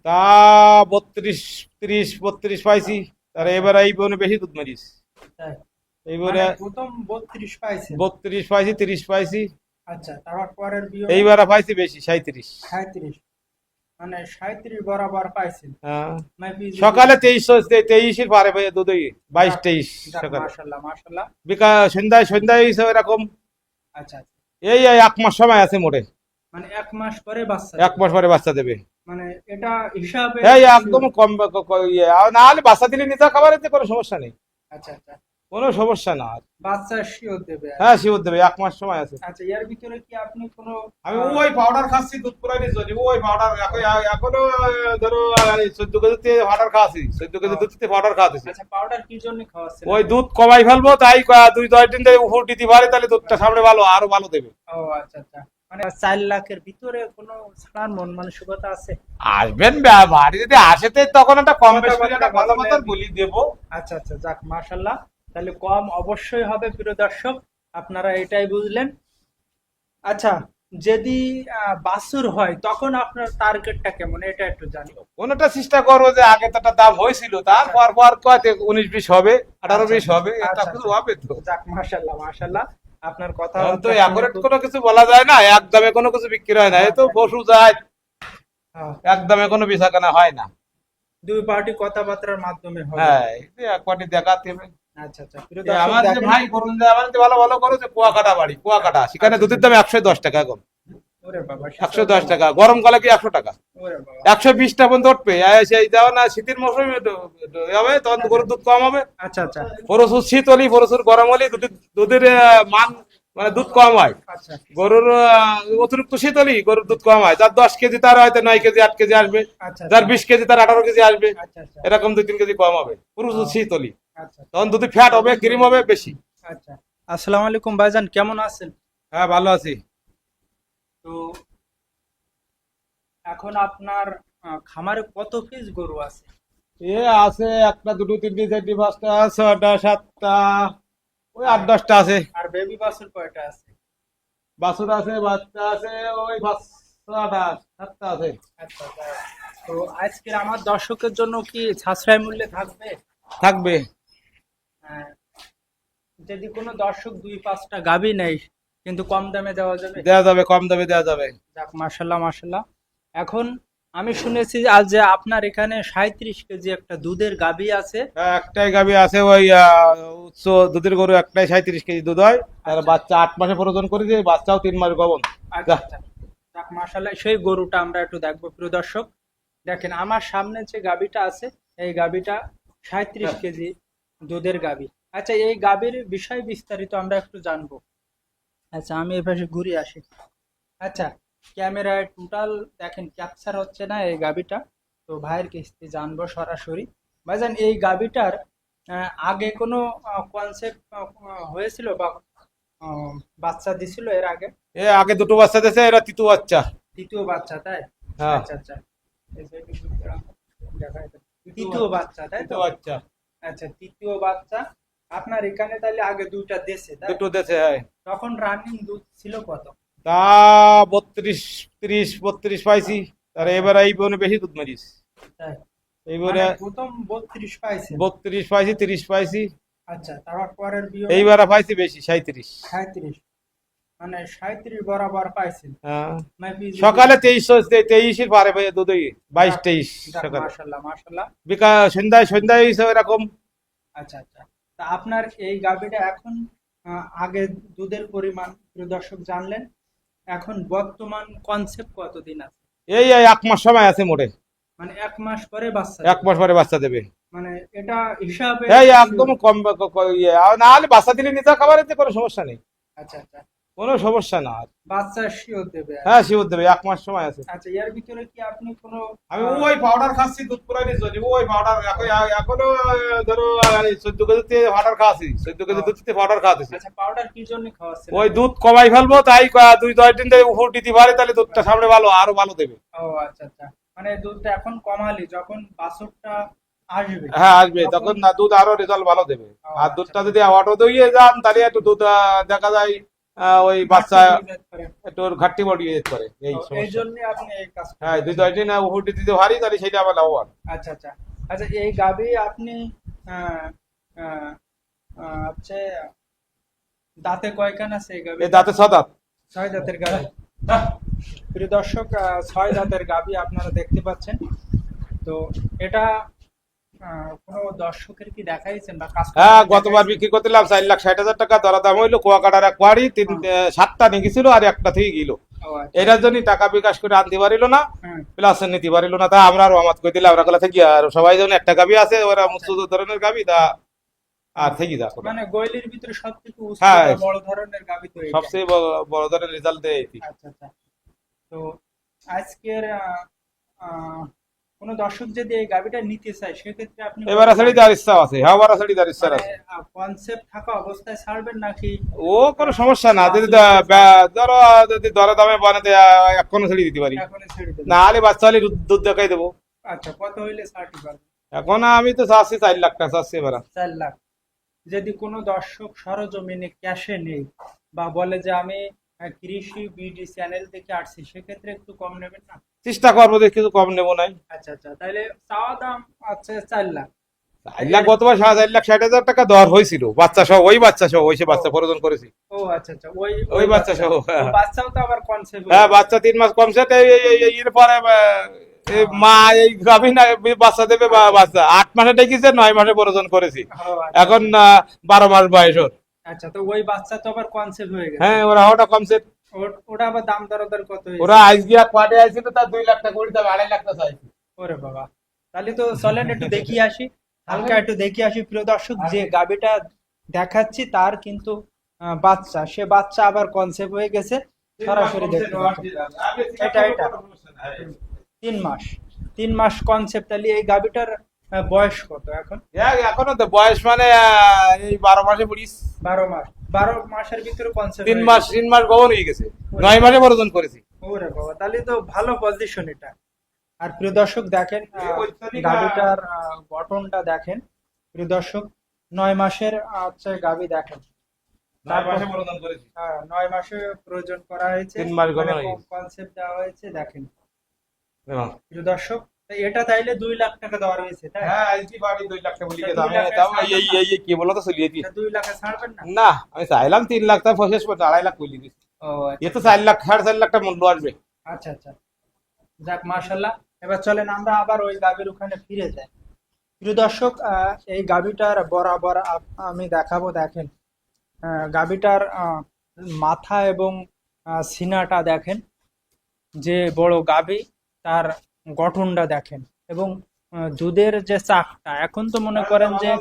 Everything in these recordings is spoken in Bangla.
তা 32, 33, 32 পাইছি। তার এবার এই বোনে বেশি দুধ মারিস। তাই? এই মানে বোনে প্রথম 32 পাইছেন। 32 পাইছি, 30 পাইছি। আচ্ছা, তারপর পরের বিয়নে এইবার পাইছি বেশি, 37। 37, মানে 37 বরাবর পাইছেন। হ্যাঁ। মেবি যদি সকালে 23 পারে ভাই দুধ, 22, যাক, 23 যাক, সকালে। মাশাআল্লাহ মাশাআল্লাহ। সন্ধ্যায় সন্ধ্যায় হিসাবে এরকম। আচ্ছা আচ্ছা, এই 1 মাস সময় আছে মোটে। মানে 1 মাস পরে বাচ্চা 1 দেবে। মাস পরে বাচ্চা দেবে। মানে এটা হিসাবে এই sure। একদম কম ইয়ে, আর না হলে বাচ্চা দিলে নিতে খাবারেতে কোনো সমস্যা নেই। আচ্ছা আচ্ছা, কোনো সমস্যা না আর। বাচ্চা শিওর দেবে আর হ্যাঁ কি। শিওর দেবে, 1 মাস সময় আছে। আচ্ছা, এর ভিতরে কি আপনি কোনো আমি আহ, ওই পাউডার খাচ্ছি দুধ পুরাই জন্য, ওই পাউডার এখনো ধরো 14 কেজিতে পাউডার খাচ্ছি, 14 কেজি আহ, দুধতে পাউডার খাচ্ছি। আচ্ছা, পাউডার কি জন্য খাওয়াচ্ছেন ওই আপনি? দুধ কমাই ফেলবো তাই 2-10 দিন ধরে উপর দিতে পারে, তাহলে দুধটা সামনে ভালো আরো ভালো দেবে। ও আচ্ছা আচ্ছা, মানে 4 লাখের ভিতরে কোনো ছাড়ার মন মানসিকতা আছে? আসবেন বাড়ি যদি আসেতে তখন একটা কম বেশি করে একটা কথা কথা বলে মতন আর কি। বলি দেবো। আচ্ছা আচ্ছা, যাক মাশাল্লাহ, তাহলে কম অবশ্যই হবে প্রিয় দর্শক, আপনারা এটাই বুঝলেন। আচ্ছা, যদি বাছুর হয় তখন আপনার টার্গেটটা কেমন, এটা একটু জানি। কোনটা চেষ্টা করবো যে আগে তো একটা দাম হয়েছিল, তারপর পর কত 19-20 হবে, আচ্ছা 18-20 আচ্ছা হবে, এটা আচ্ছা কিছু আচ্ছা, হবে তো। যাক মাশাল্লাহ মাশাল্লাহ, আপনার এখন তো কথাবার্তা শুনে অ্যাকুরেট খুব কোনো কিছু বলা যায় না, এক দামে কোনো কিছু বিক্রি হয় না, এই তো আচ্ছা, পশু যায়, হ্যাঁ, এক দামে কোনো বেচা কেনা হয় না। দুই পার্টি কথাবার্তার মাধ্যমে হবে। হ্যাঁ, এই যে এক পাটি দেখাতে হবে। আচ্ছা আচ্ছা, প্রিয় দর্শক আমার যে দেখেন। ভাই করুন যে আমার যে ভালো ভালো করে যে কুয়াকাটা বাড়ি, কুয়াকাটা সেখানে আচ্ছা দুধের দাম 110 টাকা এখন। ওরে বাবা, 110 টাকা, গরমকালে কি 100 টাকা, ওরে বাবা। 120টা পর্যন্ত উঠবে। সেই যাও না শীতের মৌসুমে হবে তখন গরুর দুধ কম হবে। আচ্ছা আচ্ছা প্রচুর শীত হলি প্রচুর গরম হলি দুধের মান মানে দুধ কম হয়। আচ্ছা গরুর অতিরিক্ত শীত হলি গরুর দুধ কম হয়, যার 10 কেজি তার হয়তো 9 কেজি 8 কেজি আসবে, আচ্ছা যার 20 কেজি তার 18 কেজি আসবে, আচ্ছা আচ্ছা এরকম 2-3 কেজি কম হবে প্রচুর শীত হলি। আচ্ছা তখন দুধে ফ্যাট হবে, ক্রিম হবে বেশি। আচ্ছা। আসসালামু আলাইকুম ভাইজান, কেমন আছেন? হ্যাঁ ভালো আছি। তো এখন আপনার খামারে কত পিস গরু আছে? এ আছে একটা, দুটো, তিনটে, চারটে, পাঁচটা, ছটা, সাতটা, ওই আর 8-10টা আছে। আর বেবি বাছুর কয়টা আছে? বাছুর আছে, বাচ্চা আছে, ওই 5-6টা, 7টা আছে। আচ্ছা আচ্ছা। তো আজকে আমার দর্শকের জন্য কি সাশ্রয় মূল্যে থাকবে? থাকবে। আহ, যদি কোনো দর্শক 2-5টা গাভী নেয় কিন্তু কম দামে দেওয়া যাবে? দেওয়া যাবে, কম দামে দেওয়া যাবে। যাক মাশাল্লাহ মাশাল্লাহ। এখন আমি শুনেছি আজ যে আপনার এখানে 37 কেজি একটা দুধের গাভী আছে। হ্যাঁ, একটাই গাভী আছে, ওই উচ্চ দুধের গরু একটাই 37 কেজি দুধ হয়। তার আচ্ছা বাচ্চা 8 মাসে প্রজন করে দিয়ে, বাচ্চাও 3 মাস গবন। আচ্ছা যা। আচ্ছা, যাক মাশাল্লাহ, সেই গরুটা আমরা একটু দেখবো প্রিয় দর্শক। দেখেন আমার সামনে যে গাভীটা আছে, এই গাভীটা 37 কেজি দুধের গাভী। আচ্ছা, এই গাভীর বিষয় বিস্তারিত আমরা একটু জানবো। আচ্ছা, আমি এই পাশে ঘুরে আসি। আচ্ছা, ক্যামেরায় টোটাল দেখেন ক্যাপচার হচ্ছে না এই গাভীটা, তো ভাইয়ের কিস্তি জানবো সরাসরি। ভাইজান, এই গাভীটার আগে কোনো কনসেপ্ট হয়েছিল বা আহ, বাচ্চা দিছিল এর আগে? আগে দুটো বাচ্চা দিয়েছে, এরা তৃতীয় বাচ্চা। দ্বিতীয় বাচ্চা, তাই? হ্যাঁ, আচ্ছা আচ্ছা, এই যে একটু দেখা যাচ্ছে। তৃতীয় বাচ্চা, তাই তো? তৃতীয় বাচ্চা। আচ্ছা, তৃতীয় বাচ্চা। আপনার এখানে তাহলে আগে দুইটা দেশে, তাই? দুটো দিয়েছে, হ্যাঁ। তখন রানিং দুধ ছিল কত? তা 32 পাইছি। তার এবার এই বোনে বেশি দুধ মারিস। তাই? এই মানে বোনে প্রথম 32 পাইছেন। 32 পাইছি, 30 পাইছি। আচ্ছা, তারপর পরের বিয়নে এইবার পাইছি বেশি, 37। 37, মানে 37 বরাবর পাইছেন। হ্যাঁ। মেবি যদি সকালে 23 পারে ভাই দুধ, 22-23 যাক, সকালে। মাশাল্লাহ মাশাল্লাহ। সন্ধ্যায় সন্ধ্যায় হিসাবে এরকম। আচ্ছা আচ্ছা, তা আপনার এই গাভীটা এখন আগে দুধের পরিমাণ প্রিয় দর্শক জানলেন, এখন বর্তমান কনসেপ্ট কতদিন আছে? এই 1 মাস সময় আছে মোটে। মানে 1 মাস পরে বাচ্চা 1 দেবে। মাস পরে বাচ্চা দেবে। মানে এটা হিসাবে এই একদম sure। কম ইয়ে, আর না হলে বাচ্চা দিলে নিতে খাবারেতে কোনো সমস্যা নেই, আচ্ছা আচ্ছা, কোনো সমস্যা না আর। বাচ্চা শিওর দেবে আর হ্যাঁ কি। শিওর দেবে, 1 মাস সময় আছে। আচ্ছা, এর ভিতরে কি আপনি কোনো আমি ওই পাউডার খাচ্ছি দুধ পুরাই জন্য, ওই পাউডার এখনো ধরো 14 কেজিতে পাউডার খাচ্ছি, 14 কেজি দুধতে পাউডার খাচ্ছি। আচ্ছা, পাউডার কি জন্য খাওয়াচ্ছেন ওই আপনি? দুধ কমাই ফেলবো তাই 2-10 দিন ধরে উপর দিতে পারে, তাহলে দুধটা সামনে ভালো আরো ভালো দেবে। ও আচ্ছা আচ্ছা, মানে দুধটা এখন কমালি, যখন বাছুরটা আসবে হ্যাঁ আসবে তখন। তখন না দুধ আরো রেজাল্ট ভালো দেবে। ও আর আচ্ছা দুধটা যদি অটো দইয়ে যান তাহলে একটু দুধ দেখা যায় ওই বাচ্চা নির্যাত করেন। একটু ওর ঘাটতি বডি করে এই এই সমস্যা। জন্য আপনি এই কাজ করেন। হ্যাঁ 2-3 না উহুটি দিতে ভারী তাহলে সেটা আবার লাভবান। আচ্ছা আচ্ছা আচ্ছা, এই গাবি আপনি আহ, আহ, হচ্ছে দাঁতে কয়খান আছে এই গাবি? এই দাঁতে 6 দাঁত। 6 দাঁতের গাবি। প্রিয় দর্শক, 6 দাঁতের গাবি আপনারা দেখতে পাচ্ছেন। তো এটা কোনো দর্শকের কি দেখাইছেন বা কাজ হ্যাঁ গতবার বিক্রি করতেলাম 4,60,000 টাকা, দরা দাম হইলো কুয়াকাটার এক কোয়ারি 7টা নিয়ে গেছিল আর একটা থেকে গেল। এটার জন্য টাকা বিকাশ করে আনতে পারিল না, প্লাস নিতে পারিল না। তা আমরা রহমত করে দিলাম, আমরা থেকে আর সবাই যেমন একটা গাবি আছে ওরা মুস্তুদ ধরনের গাবি তা আর থেকে যা মানে গোয়ালির ভিতরে সবথেকে উচ্চ হ্যাঁ, বা বড় ধরনের গাবি তো এটা। সবচেয়ে বড় ধরনের রেজাল্ট দেয় এটি। আচ্ছা আচ্ছা। তো আজকের কোন দর্শক যদি এই গাবিটা নিতে চায় সেক্ষেত্রে আপনি এবার আসলে তার ইচ্ছা আছে, হ্যাঁ এবার আসলে তার ইচ্ছা আছে। কনসেপ্ট থাকা অবস্থায় ছাড়বেন নাকি? ও কোনো সমস্যা না, যদি ধরো যদি দরে দামে বানাতে এখনো ছেড়ে দিতে পারি, এখনই ছেড়ে দেবেন? না হলে বাচ্চা হলে দুধ দেখাই দেবো। আচ্ছা, কত হইলে ছাড়তে পারবেন? এখন আমি তো চাচ্ছি 4 লাখ টাকা চাচ্ছি এবার। 4 লাখ। যদি কোনো দর্শক সরজমিনে ক্যাশে নেই বা বলে যে আমি কৃষি বিডি চ্যানেল থেকে আসছি, সেক্ষেত্রে একটু কম নেবেন না? চেষ্টা করবো, দেখি কিছু কম নেবো নাই। আচ্ছা আচ্ছা, তাহলে চাওয়া দাম আছে 4 লাখ। 4 লাখ গতবার 4,60,000 টাকা দর হয়েছিল, বাচ্চা সহ, ওই বাচ্চা সহ, ওই সে বাচ্চা প্রয়োজন করেছি। ও আচ্ছা আচ্ছা, ওই বাচ্চা সহ, হ্যাঁ। ও বাচ্চাও তো আবার কনসেপ্ট। হ্যাঁ বাচ্চা 3 মাস কমছে, এর পরে মা এই গাভী না বাচ্চা দেবে, বাচ্চা 8 মাসে ডেকেছে, 9 মাসে প্রয়োজন করেছি, এখন 12 মাস বয়স ওর। আচ্ছা, তো ওই বাচ্চা তো আবার কনসেপ্ট হয়ে গেছে। হ্যাঁ ওরা ওটা কমছে। ওটা আবার দাম দরদার কত হয়েছে? ওরা আজকে কোয়াটে আইছিল, তার 2 লাখ টাকা করে দাম, 2.5 লাখ টাকা চাইছি। ওরে বাবা, তাহলে তো চলেন একটু দেখিয়ে আসি, হালকা একটু দেখিয়ে আসি। প্রিয় দর্শক, যে গাবিটা দেখাচ্ছি তার কিন্তু বাচ্চা, সে বাচ্চা আবার কনসেপ্ট হয়ে গেছে, সরাসরি দেখতে পাচ্ছেন। এটা 3 মাস, 3 মাস কনসেপ্ট। তাহলে এই গাবিটার বয়স কত এখন? এখনো তো বয়স মানে এই 12 মাসে পড়িস। 12 মাস। 12 মাসের ভিতরে কনসেপ্ট 3 মাস গবন হয়ে গেছে, 9 মাসে প্রয়োজন করেছি। ওরে বাবা, তাহলে তো ভালো পজিশন এটা। আর প্রিয় দর্শক দেখেন, গাবিটার গঠনটা দেখেন প্রিয় দর্শক, 9 মাসের হচ্ছে গাবি দেখেন। 9 মাসে প্রয়োজন করেছি। 9 মাসে প্রয়োজন করা হয়েছে, 3 মাস গবন হয়ে গেছে। কনসেপ্ট দেওয়া হয়েছে দেখেন হ্যাঁ প্রিয় দর্শক। এটা তাইলে 2 লাখ টাকা দেওয়া রয়েছে, তাই? হ্যাঁ আইছি বাড়ি 2 লাখ টাকা বলি তা কে 2 দামে লাখে দাম ছাড়বেন না? এই কি বলো তো চলিয়ে দি। 2 লাখে ছাড়বেন না? না আমি চাইলাম 3 লাখ, তাই শেষ করতে 2.5 লাখ বলি দিছি। ও এ তো 4 লাখ 4.5 লাখ টাকা মূল্য আসবে। আচ্ছা আচ্ছা, যাক মাশাআল্লাহ। এবার চলেন আমরা আবার ওই গাবির ওখানে ফিরে যাই। প্রিয় দর্শক, এই গাবিটার বরাবর আমি দেখাবো, দেখেন গাবিটার মাথা এবং সিনাটা দেখেন, যে বড় গাবি তার গঠনটা দেখেন, এবং দুধের যে চাকটা, এখন তো মনে করেন যে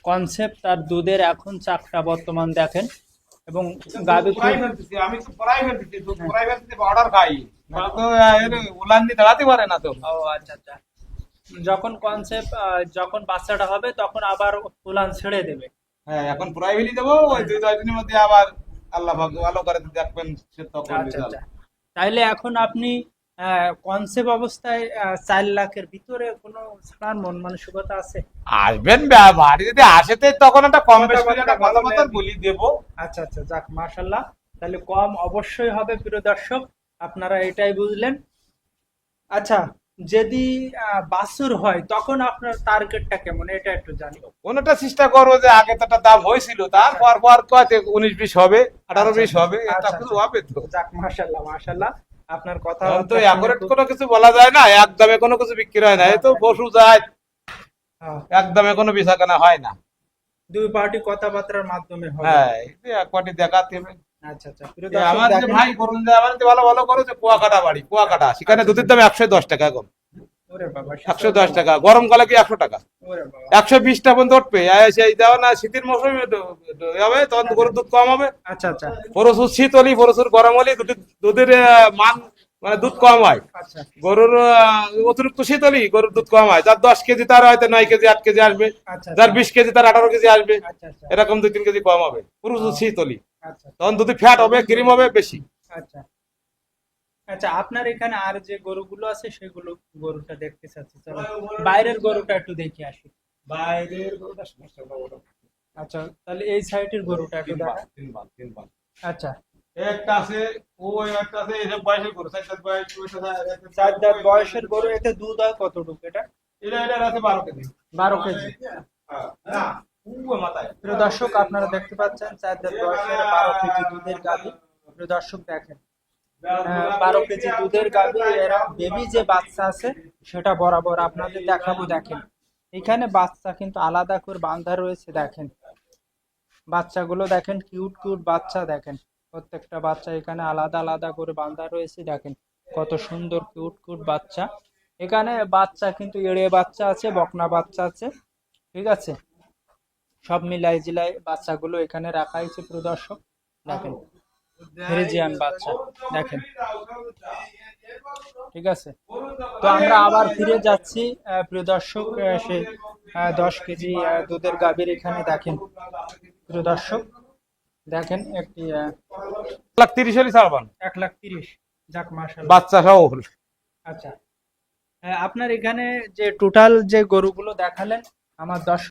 কনসেপ্ট আর দুধের এখন চাকটা বর্তমান দেখেন, এবং গাবি আমি তো প্রাইভেট দিছি, তো প্রাইভেট দিতে অর্ডার খাই না তো এর উলান দিয়ে দাঁড়াতে পারে না তো। ও আচ্ছা আচ্ছা, যখন কনসেপ্ট যখন বাচ্চাটা হবে তখন আবার উলান ছেড়ে দেবে। হ্যাঁ এখন প্রাইভেটই দেবো, ওই 2-10 দিনের মধ্যে আবার আল্লাহ ভালো করে দেখবেন সে তখন আচ্ছা রেজাল্ট। আচ্ছা, তাইলে এখন আপনি কনসেপ্ট অবস্থায় 4 লাখের ভিতরে কোনো ছাড়ার মন মানসিকতা আছে? আসবেন বাড়ি যদি আসেতে তখন একটা কম বেশি করে একটা ভালো মতো বলি দেবো। আচ্ছা আচ্ছা, যাক মাশাআল্লাহ, তাহলে কম অবশ্যই হবে। প্রিয় দর্শক, আপনারা এটাই বুঝলেন। আচ্ছা, যদি বাছুর হয় তখন আপনার টার্গেটটা কেমন, এটা একটু জানি। কোনটা চেষ্টা করবো যে আগে তো একটা দাম হয়েছিল, তারপর পর 19-20 হবে, 18-20 হবে, এটা কিছু হবে তো। যাক মাশাআল্লাহ মাশাআল্লাহ, আপনার কথা তো অ্যাকুরেট কোনো কিছু বলা যায় না, একদমে কোনো কিছু বিক্রি হয় না, এই তো বসু যায়, একদমে কোনো বেচা কেনা হয় না। 2 পার্টি কথাবার্তার মাধ্যমে হবে। হ্যাঁ এক পার্টি দেখাতে হবে। আচ্ছা আচ্ছা, প্রিয় দর্শক আমার যে দেখেন, ভাই করুন যে আমার যে ভালো করে যে কুয়াকাটা বাড়ি, কুয়াকাটা সেখানে দুধের দাম 110 টাকা, এখন ওরে বাবা 110 টাকা, গরমকালে কি 100 টাকা, ওরে বাবা 120 টা পর্যন্ত উঠবে। সেই দেওয়া না শীতের মৌসুমে হবে, তখন গরুর দুধ কম হবে। আচ্ছা আচ্ছা প্রচুর শীত হলি, প্রচুর গরম হলি দুধের মান মানে দুধ কম হয়। আচ্ছা গরুর অতিরিক্ত শীত হলি গরুর দুধ কম হয়, যার 10 কেজি তার হয়তো 9 কেজি 8 কেজি আসবে, আচ্ছা যার 20 কেজি তার 18 কেজি আসবে, আচ্ছা আচ্ছা এরকম 2-3 কেজি কম হবে প্রচুর শীত হলি। আচ্ছা তখন দুধে ফ্যাট হবে, ক্রিম হবে বেশি। আচ্ছা আচ্ছা, আপনার এখানে আর যে গরুগুলো আছে সেগুলো গরুটা দেখতে চাচ্ছি, চলো বাইরের গরুটা একটু দেখে আসি। বাইরের গরুটা সমস্যা বড়। আচ্ছা, তাহলে এই সাইডের গরুটা একটু দেখা। 3 বার আচ্ছা, একটা আছে, ওই একটা আছে, এসব বয়সের গরু, 4 দাঁত বয়স, চার দাঁত বয়সের গরু, এতে দুধ হয় কতটুকু এটা? এটা আছে 12 কেজি। 12 কেজি। না, ও মাথায়। প্রিয় দর্শক, আপনারা দেখতে পাচ্ছেন 4 দাঁত বয়সের 12 কেজি দুধের গাভী। প্রিয় দর্শক দেখেন, 12 কেজি দুধের গাভী, এর বেবি যে বাচ্চা আছে সেটা বরাবর আপনাদের দেখাবো। দেখেন এখানে বাচ্চা কিন্তু আলাদা করে বাঁধা রয়েছে। দেখেন বাচ্চাগুলো দেখেন, কিউট কিউট বাচ্চা। দেখেন প্রত্যেকটা বাচ্চা এখানে আলাদা আলাদা করে বাঁধা রয়েছে। দেখেন কত সুন্দর কিউট কিউট বাচ্চা। এখানে বাচ্চা কিন্তু এড়ে বাচ্চা আছে, বকনা বাচ্চা আছে, ঠিক আছে, সব মিলাই জিলাই বাচ্চাগুলো এখানে রাখা হয়েছে। প্রিয় দর্শক দেখেন, ফ্রিজিয়ান বাচ্চা দেখেন, ঠিক আছে। তো আমরা আবার ফিরে যাচ্ছি প্রিয় দর্শক, সে 10 কেজি দুধের গাভীর এখানে দেখেন। প্রিয় দর্শক দেখেন একটি 1,30,000 ছাড়বান 1,30,000। যাক মাশাআল্লাহ। বাচ্চা সহ। আচ্ছা, আপনার এখানে যে টোটাল যে গরুগুলো দেখালেন আমার 10